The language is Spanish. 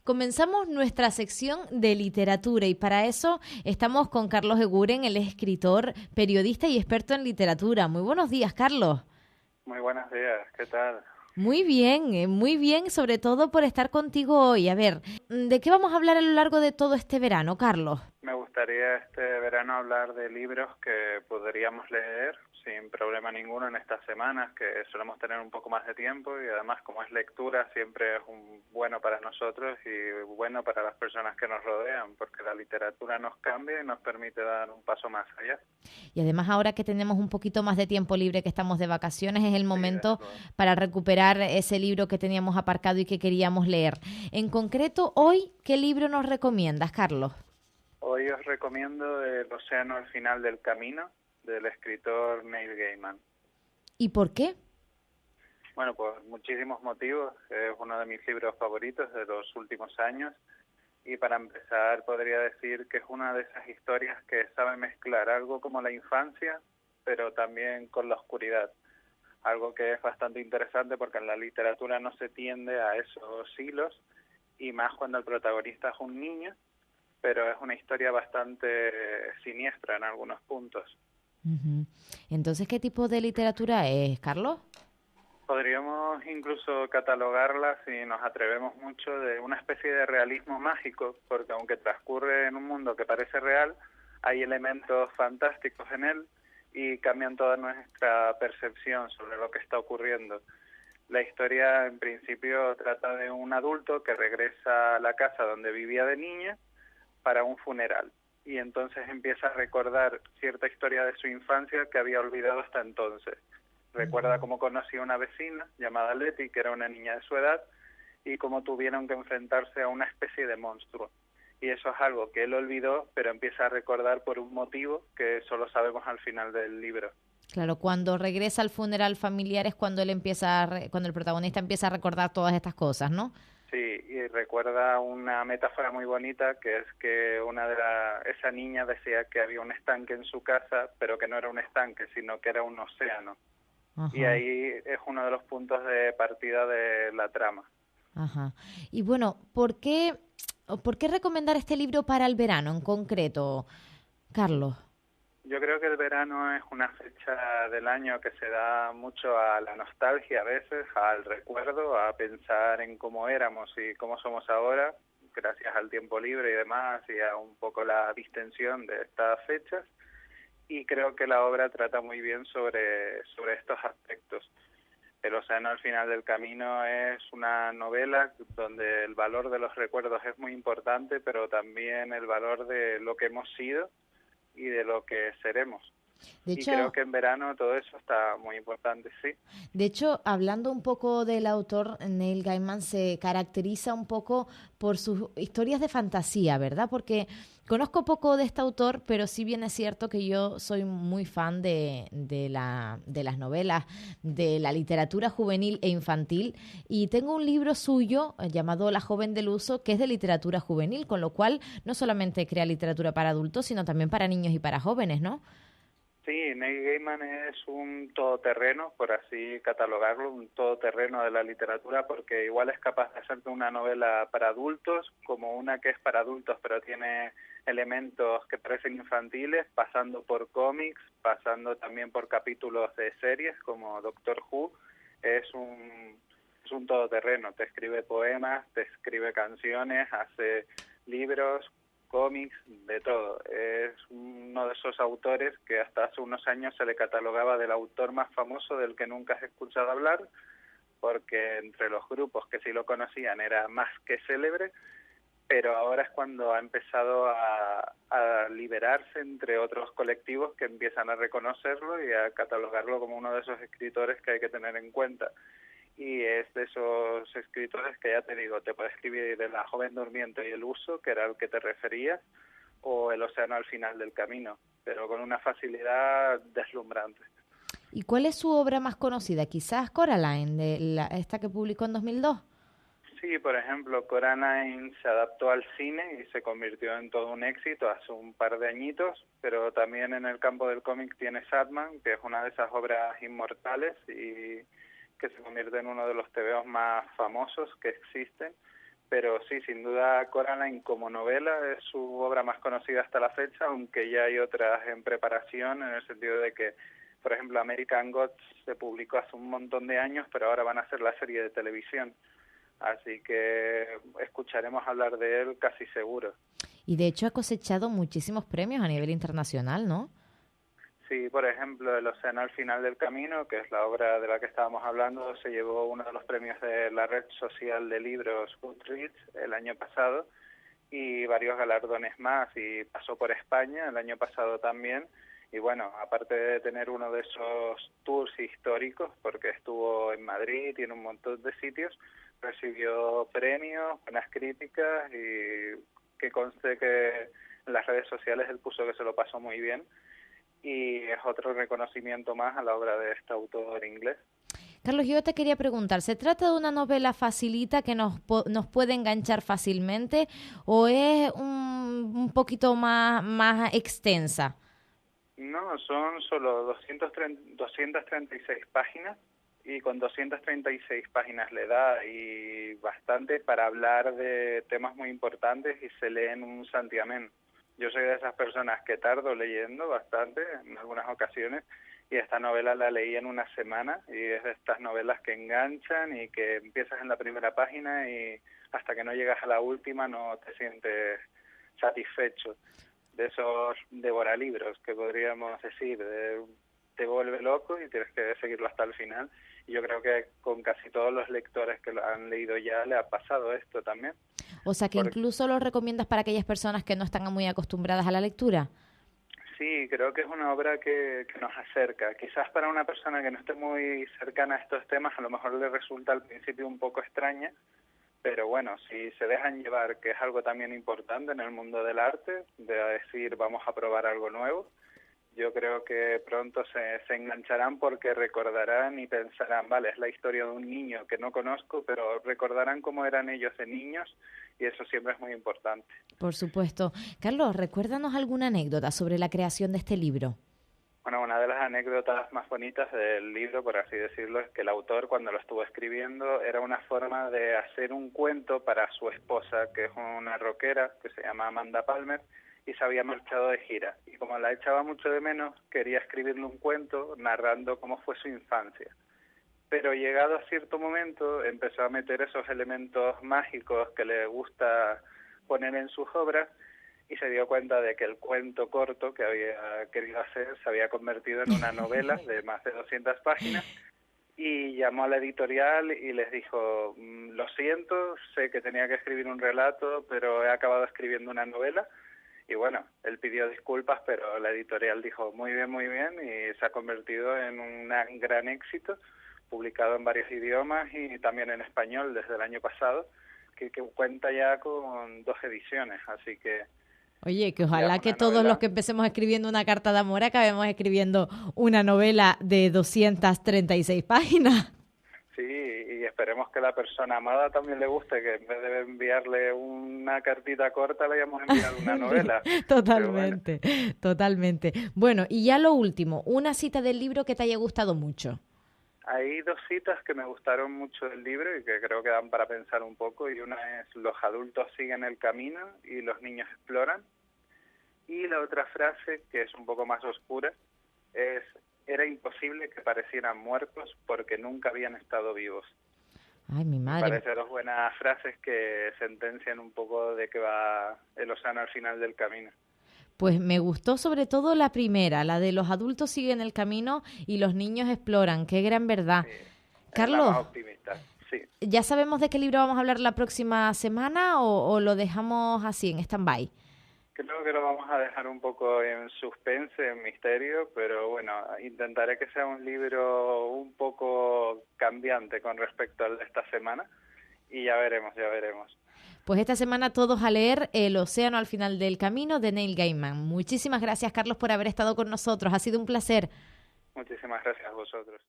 Comenzamos nuestra sección de literatura y para eso estamos con Carlos Eguren, él es escritor, periodista y experto en literatura. Muy buenos días, Carlos. Muy buenos días, ¿qué tal? Muy bien, sobre todo por estar contigo hoy. A ver, ¿de qué vamos a hablar a lo largo de todo este verano, Carlos? Me gustaría este verano hablar de libros que podríamos leer sin problema ninguno en estas semanas, que solemos tener un poco más de tiempo y además como es lectura siempre es bueno para nosotros y bueno para las personas que nos rodean, porque la literatura nos cambia y nos permite dar un paso más allá. Y además ahora que tenemos un poquito más de tiempo libre, que estamos de vacaciones, es el Sí, desde momento luego. para recuperar ese libro que teníamos aparcado y que queríamos leer. En concreto, hoy, ¿qué libro nos recomiendas, Carlos? Hoy os recomiendo El océano al final del camino, del escritor Neil Gaiman. ¿Y por qué? Bueno, por muchísimos motivos. Es uno de mis libros favoritos de los últimos años. Y para empezar, podría decir que es una de esas historias que sabe mezclar algo como la infancia, pero también con la oscuridad. Algo que es bastante interesante porque en la literatura no se tiende a esos hilos, y más cuando el protagonista es un niño, pero es una historia bastante siniestra en algunos puntos. Ujú. Entonces, ¿qué tipo de literatura es, Carlos? Podríamos incluso catalogarla, si nos atrevemos mucho, de una especie de realismo mágico, porque aunque transcurre en un mundo que parece real, hay elementos fantásticos en él y cambian toda nuestra percepción sobre lo que está ocurriendo. La historia, en principio, trata de un adulto que regresa a la casa donde vivía de niña para un funeral, y entonces empieza a recordar cierta historia de su infancia que había olvidado hasta entonces. Recuerda cómo conoció a una vecina llamada Letty, que era una niña de su edad, y cómo tuvieron que enfrentarse a una especie de monstruo. Y eso es algo que él olvidó, pero empieza a recordar por un motivo que solo sabemos al final del libro. Claro, cuando regresa al funeral familiar es cuando él empieza, cuando el protagonista empieza a recordar todas estas cosas, ¿no? Sí, y recuerda una metáfora muy bonita, que es que esa niña decía que había un estanque en su casa, pero que no era un estanque, sino que era un océano. Y Ajá, ahí es uno de los puntos de partida de la trama. ajá. Y bueno, por qué recomendar este libro para el verano en concreto, Carlos? Yo creo que el verano es una fecha del año que se da mucho a la nostalgia a veces, al recuerdo, a pensar en cómo éramos y cómo somos ahora, gracias al tiempo libre y demás, y a un poco la distensión de estas fechas. Y creo que la obra trata muy bien sobre estos aspectos. El océano al final del camino es una novela donde el valor de los recuerdos es muy importante, pero también el valor de lo que hemos sido y de lo que seremos. De Y creo hecho, que en verano todo eso está muy importante, sí. hablando un poco del autor, Neil Gaiman se caracteriza un poco por sus historias de fantasía, ¿verdad? Porque conozco poco de este autor, pero sí bien es cierto que yo soy muy fan de las novelas, de la literatura juvenil e infantil, y tengo un libro suyo llamado La joven del uso, que es de literatura juvenil, con lo cual no solamente crea literatura para adultos, sino también para niños y para jóvenes, ¿no? Sí, Neil Gaiman es un todoterreno, por así catalogarlo, un todoterreno de la literatura, porque igual es capaz de hacerte una novela para adultos, como una que es para adultos, pero tiene elementos que parecen infantiles, pasando por cómics, pasando también por capítulos de series como Doctor Who. Es un todoterreno, te escribe poemas, te escribe canciones, hace libros, cómics, de todo. Es uno de esos autores que hasta hace unos años se le catalogaba del autor más famoso del que nunca has escuchado hablar, porque entre los grupos que sí lo conocían era más que célebre, pero ahora es cuando ha empezado a liberarse entre otros colectivos que empiezan a reconocerlo y a catalogarlo como uno de esos escritores que hay que tener en cuenta. Y es de esos escritores que, ya te digo, te puede escribir de La joven durmiente y El uso, que era al que te referías, o El océano al final del camino, pero con una facilidad deslumbrante. ¿Y cuál es su obra más conocida? Quizás Coraline, esta que publicó en 2002. Sí, por ejemplo, Coraline se adaptó al cine y se convirtió en todo un éxito hace un par de añitos, pero también en el campo del cómic tiene Sandman, que es una de esas obras inmortales y que se convierte en uno de los tebeos más famosos que existen. Pero sí, sin duda Coraline como novela es su obra más conocida hasta la fecha, aunque ya hay otras en preparación, en el sentido de que, por ejemplo, American Gods se publicó hace un montón de años, pero ahora van a hacer la serie de televisión. Así que escucharemos hablar de él casi seguro. Y de hecho ha cosechado muchísimos premios a nivel internacional, ¿no? Sí, por ejemplo, El océano al final del camino, que es la obra de la que estábamos hablando, se llevó uno de los premios de la red social de libros Goodreads el año pasado y varios galardones más, y pasó por España el año pasado también. Y bueno, aparte de tener uno de esos tours históricos, porque estuvo en Madrid y en un montón de sitios, recibió premios, buenas críticas, y que conste que en las redes sociales él puso que se lo pasó muy bien, y es otro reconocimiento más a la obra de este autor inglés. Carlos, yo te quería preguntar, ¿se trata de una novela facilita que nos puede enganchar fácilmente o es un poquito más extensa? No, son solo 236 páginas, y con 236 páginas le da y bastante para hablar de temas muy importantes, y se lee en un santiamén. Yo soy de esas personas que tardo leyendo bastante en algunas ocasiones, y esta novela la leí en una semana, y es de estas novelas que enganchan y que empiezas en la primera página y hasta que no llegas a la última no te sientes satisfecho. De esos devoralibros que podríamos decir, te vuelve loco y tienes que seguirlo hasta el final. Y yo creo que con casi todos los lectores que lo han leído ya le ha pasado esto también. O sea, que incluso lo recomiendas para aquellas personas que no están muy acostumbradas a la lectura. Sí, creo que es una obra que nos acerca. Quizás para una persona que no esté muy cercana a estos temas, a lo mejor le resulta al principio un poco extraña, pero bueno, si se dejan llevar, que es algo también importante en el mundo del arte, de decir vamos a probar algo nuevo, yo creo que pronto se engancharán, porque recordarán y pensarán, vale, es la historia de un niño que no conozco, pero recordarán cómo eran ellos de niños, y eso siempre es muy importante. Por supuesto. Carlos, recuérdanos alguna anécdota sobre la creación de este libro. Bueno, una de las anécdotas más bonitas del libro, por así decirlo, es que el autor, cuando lo estuvo escribiendo, era una forma de hacer un cuento para su esposa, que es una rockera que se llama Amanda Palmer, y se había marchado de gira. Y como la echaba mucho de menos, quería escribirle un cuento narrando cómo fue su infancia. Pero llegado a cierto momento, empezó a meter esos elementos mágicos que le gusta poner en sus obras, y se dio cuenta de que el cuento corto que había querido hacer se había convertido en una novela de más de 200 páginas, y llamó a la editorial y les dijo, lo siento, sé que tenía que escribir un relato, pero he acabado escribiendo una novela. Y bueno, él pidió disculpas, pero la editorial dijo muy bien, y se ha convertido en un gran éxito, publicado en varios idiomas y también en español desde el año pasado, que cuenta ya con 2 ediciones, así que... Oye, que ojalá que todos los que empecemos escribiendo una carta de amor acabemos escribiendo una novela de 236 páginas. Sí, y esperemos que la persona amada también le guste, que en vez de enviarle una cartita corta le hayamos enviado una novela. Totalmente, totalmente. Bueno, y ya lo último, una cita del libro que te haya gustado mucho. Hay 2 citas que me gustaron mucho del libro y que creo que dan para pensar un poco, y una es: los adultos siguen el camino y los niños exploran. Y la otra frase, que es un poco más oscura, es: era imposible que parecieran muertos porque nunca habían estado vivos. Ay, mi madre. Me parecen 2 buenas frases que sentencian un poco de qué va el océano al final del camino. Pues me gustó sobre todo la primera, la de los adultos siguen el camino y los niños exploran. Qué gran verdad. Sí, Carlos, la más optimista, sí. ¿Ya sabemos de qué libro vamos a hablar la próxima semana o lo dejamos así, en stand-by? Creo que lo vamos a dejar un poco en suspense, en misterio, pero bueno, intentaré que sea un libro un poco cambiante con respecto al de esta semana, y ya veremos. Pues esta semana todos a leer El océano al final del camino de Neil Gaiman. Muchísimas gracias, Carlos, por haber estado con nosotros. Ha sido un placer. Muchísimas gracias a vosotros.